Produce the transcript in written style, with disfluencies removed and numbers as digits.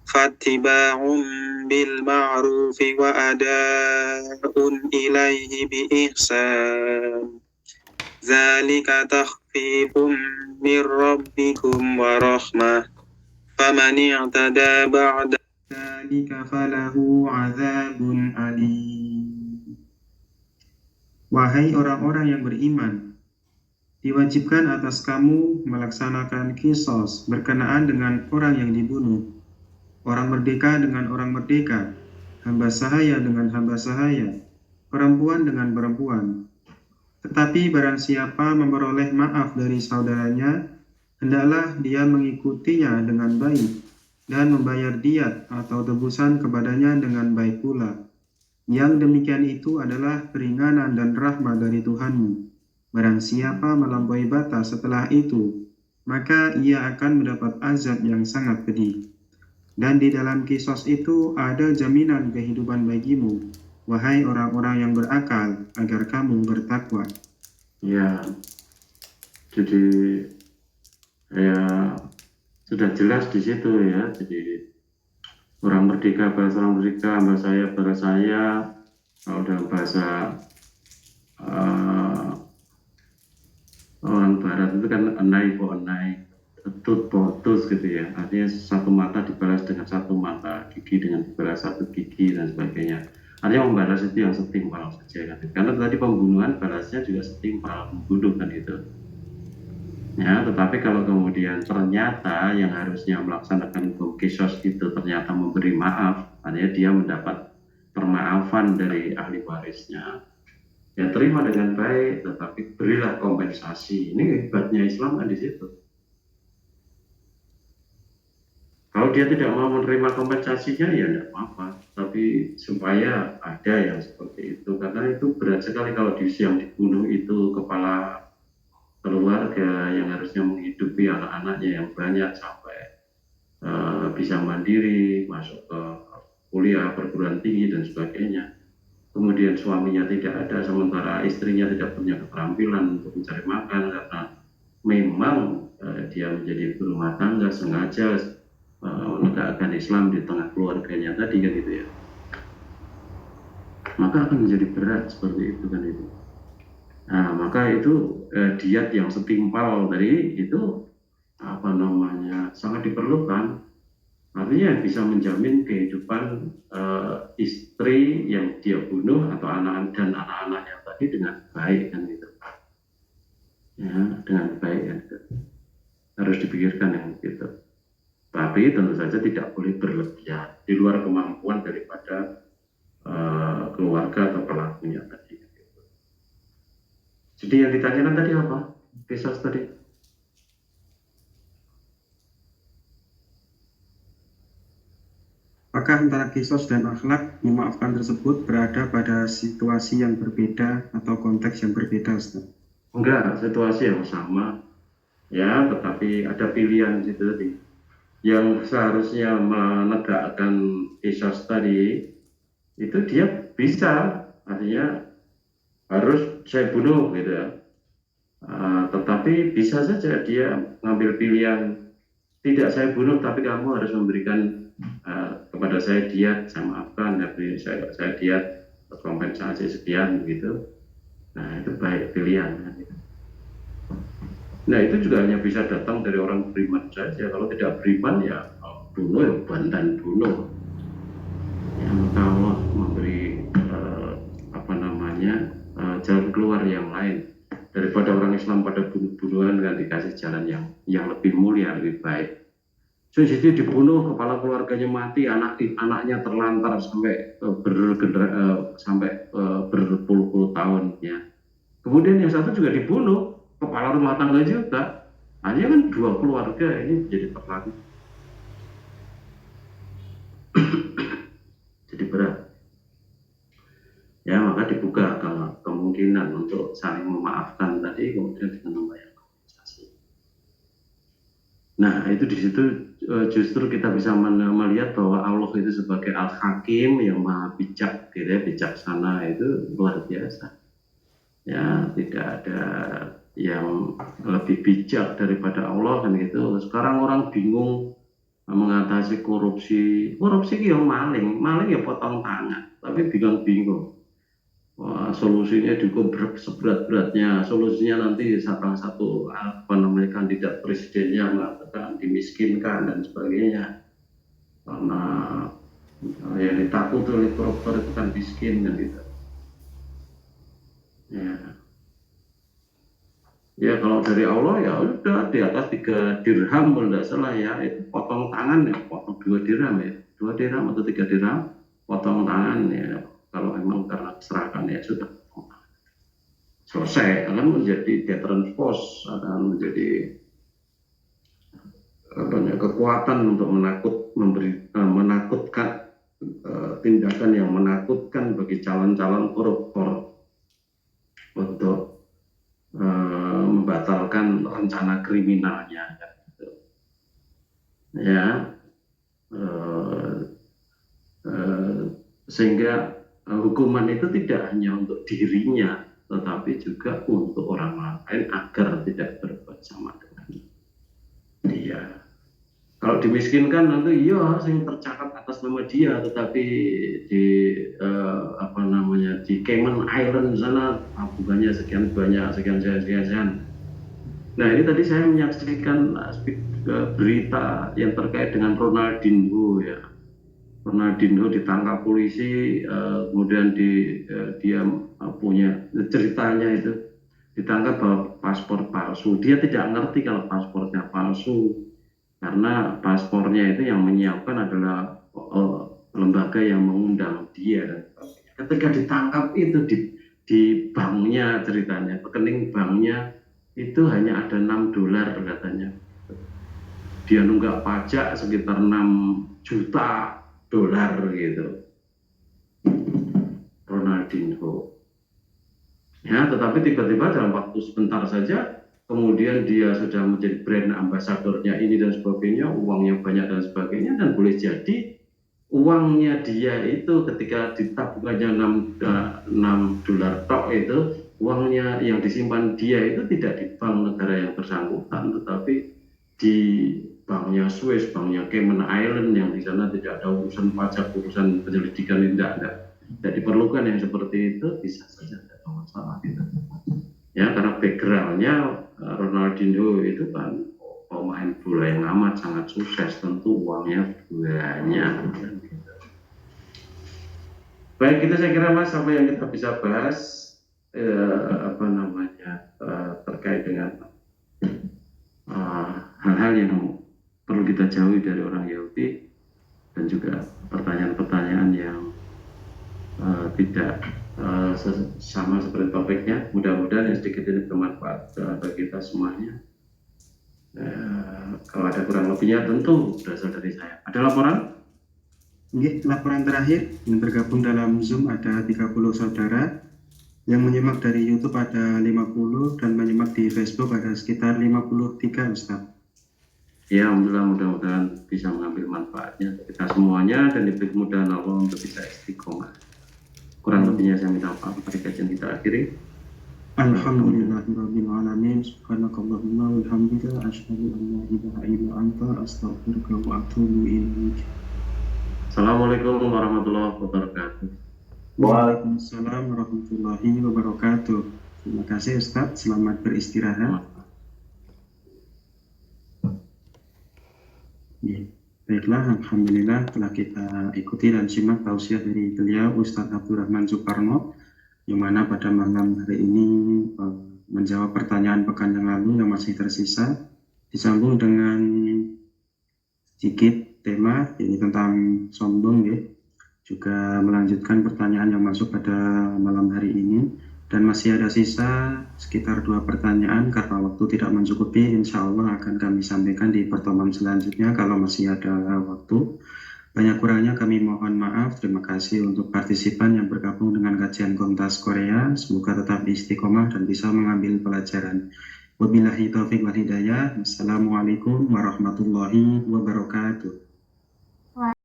fattiba'un bil ma'rufi wa ada'un ilaihi bi ihsan zalika takhfifun min rabbikum wa rahmah faman i'tada ba'da zalika falahu 'adzabun alim. Wahai orang-orang yang beriman, diwajibkan atas kamu melaksanakan qisas berkenaan dengan orang yang dibunuh, orang merdeka dengan orang merdeka, hamba sahaya dengan hamba sahaya, perempuan dengan perempuan. Tetapi barang siapa memperoleh maaf dari saudaranya, hendaklah dia mengikutinya dengan baik dan membayar diat atau tebusan kepadanya dengan baik pula. Yang demikian itu adalah keringanan dan rahmat dari Tuhanmu. Barang siapa melampaui batas setelah itu, maka ia akan mendapat azab yang sangat pedih. Dan di dalam kisos itu ada jaminan kehidupan bagimu, wahai orang-orang yang berakal, agar kamu bertakwa. Ya, jadi ya sudah jelas di situ ya. Jadi orang merdeka balas orang merdeka, hamba saya balas saya. Kalau dalam bahasa orang barat itu kan enai po enai, tut po tus gitu ya. Artinya satu mata dibalas dengan satu mata, gigi dengan dibalas satu gigi dan sebagainya. Artinya membalas itu yang setimpal saja kan. Karena tadi pembunuhan balasnya juga setimpal, membunuh kan itu. Ya, tetapi kalau kemudian ternyata yang harusnya melaksanakan hukum kisos itu ternyata memberi maaf, artinya dia mendapat permaafan dari ahli warisnya, ya terima dengan baik, tetapi berilah kompensasi. Ini hebatnya Islam kan di situ. Kalau dia tidak mau menerima kompensasinya ya tidak apa-apa, tapi supaya ada yang seperti itu, karena itu berat sekali kalau yang dibunuh itu kepala keluarga yang harusnya menghidupi anak-anaknya yang banyak sampai bisa mandiri, masuk ke kuliah, perguruan tinggi dan sebagainya. Kemudian suaminya tidak ada, sementara istrinya tidak punya keterampilan untuk mencari makan karena memang dia menjadi ibu rumah tangga sengaja menegakkan Islam di tengah keluarganya tadi kan gitu ya. Maka akan menjadi berat seperti itu kan itu. Nah, maka itu diat yang setimpal dari itu sangat diperlukan. Artinya bisa menjamin kehidupan istri yang dia bunuh atau anak dan anak-anaknya tadi dengan baik kan itu. Ya, dengan baik kan itu. Harus dipikirkan yang gitu. Tapi tentu saja tidak boleh berlebihan di luar kemampuan daripada keluarga atau pelakunya tadi. Jadi yang ditanyakan tadi apa? Kisah tadi. Apakah antara kisos dan akhlak memaafkan tersebut berada pada situasi yang berbeda atau konteks yang berbeda, Ustaz? Enggak, situasi yang sama. Ya, tetapi ada pilihan di situ tadi. Yang seharusnya menegakkan kisos tadi, itu dia bisa, artinya harus saya bunuh gitu ya. Tetapi bisa saja dia ngambil pilihan tidak saya bunuh, tapi kamu harus memberikan kepada saya diat, saya maafkan, tapi saya diat kompensasi sekian gitu. Nah itu baik pilihan. Nah itu juga hanya bisa datang dari orang beriman saja. Kalau tidak beriman ya bunuh ya bantan bunuh. Ya, maka Allah memberi jalan keluar yang lain daripada orang Islam pada bunuh-bunuhan kan dikasih jalan yang lebih mulia, lebih baik. So, jadi dibunuh, kepala keluarganya mati, anaknya terlantar sampai berpuluh-puluh tahun ya. Kemudian yang satu juga dibunuh, kepala rumah tangga juga. Hanya kan dua keluarga ini jadi terlantar. Jadi berat. Ya maka dibuka kemungkinan untuk saling memaafkan tadi, kemudian dengan membayar kompensasi. Nah itu di situ justru kita bisa melihat bahwa Allah itu sebagai Al-Hakim yang maha bijak, bijaksana itu luar biasa. Ya tidak ada yang lebih bijak daripada Allah kan gitu. Sekarang orang bingung mengatasi korupsi ki yang maling ya potong tangan, tapi bingung-bingung. Wah, solusinya dihukum seberat-beratnya, solusinya nanti salah satu kandidat presidennya mengatakan dimiskinkan dan sebagainya, karena yang ditakut oleh koruptor itu kan miskin kan gitu. Ya kalau dari Allah ya udah di atas 3 dirham kalau tidak salah ya, itu potong tangan ya, potong 2 dirham ya, 2 dirham atau 3 dirham, potong tangan ya. Kalau memang karena keserakahan ya sudah selesai, akan menjadi deterrent force, akan menjadi kekuatan untuk menakutkan, tindakan yang menakutkan bagi calon-calon koruptor untuk membatalkan rencana kriminalnya, ya. Sehingga hukuman itu tidak hanya untuk dirinya, tetapi juga untuk orang lain agar tidak berbuat sama dengan dia. Kalau dimiskinkan nanti iya sing tercatat atas nama dia, tetapi di di Cayman Island sana tabungannya sekian banyak, sekian. Nah ini tadi saya menyaksikan berita yang terkait dengan Ronaldinho ya. Ronaldinho ditangkap polisi, kemudian dia punya ceritanya itu ditangkap bawa paspor palsu. Dia tidak ngerti kalau paspornya palsu, karena paspornya itu yang menyiapkan adalah lembaga yang mengundang dia. Ketika ditangkap itu di banknya, ceritanya rekening banknya itu hanya ada $6 katanya. Dia nunggak pajak sekitar $6 juta gitu. Ronaldinho. Ya, tetapi tiba-tiba dalam waktu sebentar saja, kemudian dia sudah menjadi brand ambasadornya ini dan sebagainya, uangnya banyak dan sebagainya, dan boleh jadi uangnya dia itu ketika di tabungannya $6 tok itu, uangnya yang disimpan dia itu tidak di bank negara yang bersangkutan, tetapi di banknya Swiss, banknya Cayman Island, yang di sana tidak ada urusan pajak, urusan penyelidikan, tidak diperlukan yang seperti itu, bisa saja tidak ada masalah gitu. Ya, karena backgroundnya Ronaldinho itu kan pemain bola yang amat sangat sukses, tentu uangnya banyak. Baik, itu saya kira Mas apa yang kita bisa bahas terkait dengan hal-hal yang perlu kita jauhi dari orang Yahudi, dan juga pertanyaan-pertanyaan yang tidak sama seperti topiknya. Mudah-mudahan yang sedikit ini bermanfaat bagi kita semuanya. Kalau ada kurang lebihnya tentu berasal dari saya. Ada laporan? Laporan terakhir yang tergabung dalam Zoom ada 30 saudara, yang menyimak dari YouTube ada 50, dan menyimak di Facebook ada sekitar 53, Ustaz. Ya, alhamdulillah, mudah-mudahan bisa mengambil manfaatnya kita semuanya dan diberi kemudahan Allah untuk bisa istiqomah. Kurang lebihnya saya minta maaf. Mari kajian kita akhiri. Alhamdulillahirabbil alamin, subhanakallahumma wa bihamdika, asyhadu an la ilaha illa anta, astaghfiruka wa atubu ilaik. Assalamualaikum warahmatullahi wabarakatuh. Waalaikumsalam warahmatullahi wabarakatuh. Terima kasih Ustaz, selamat beristirahat. Ya, baiklah, alhamdulillah telah kita ikuti dan simak tausiah dari beliau Ustadz Abdurrahman Suparno, yang mana pada malam hari ini menjawab pertanyaan pekan yang lalu yang masih tersisa, disambung dengan sedikit tema ini tentang sombong ya. Juga melanjutkan pertanyaan yang masuk pada malam hari ini, dan masih ada sisa sekitar 2 pertanyaan. Karena waktu tidak mencukupi, insya Allah akan kami sampaikan di pertemuan selanjutnya kalau masih ada waktu. Banyak kurangnya kami mohon maaf. Terima kasih untuk partisipan yang bergabung dengan kajian Komtas Korea. Semoga tetap istiqomah dan bisa mengambil pelajaran. Wabillahi taufiq wal hidayah. Wassalamualaikum warahmatullahi wabarakatuh.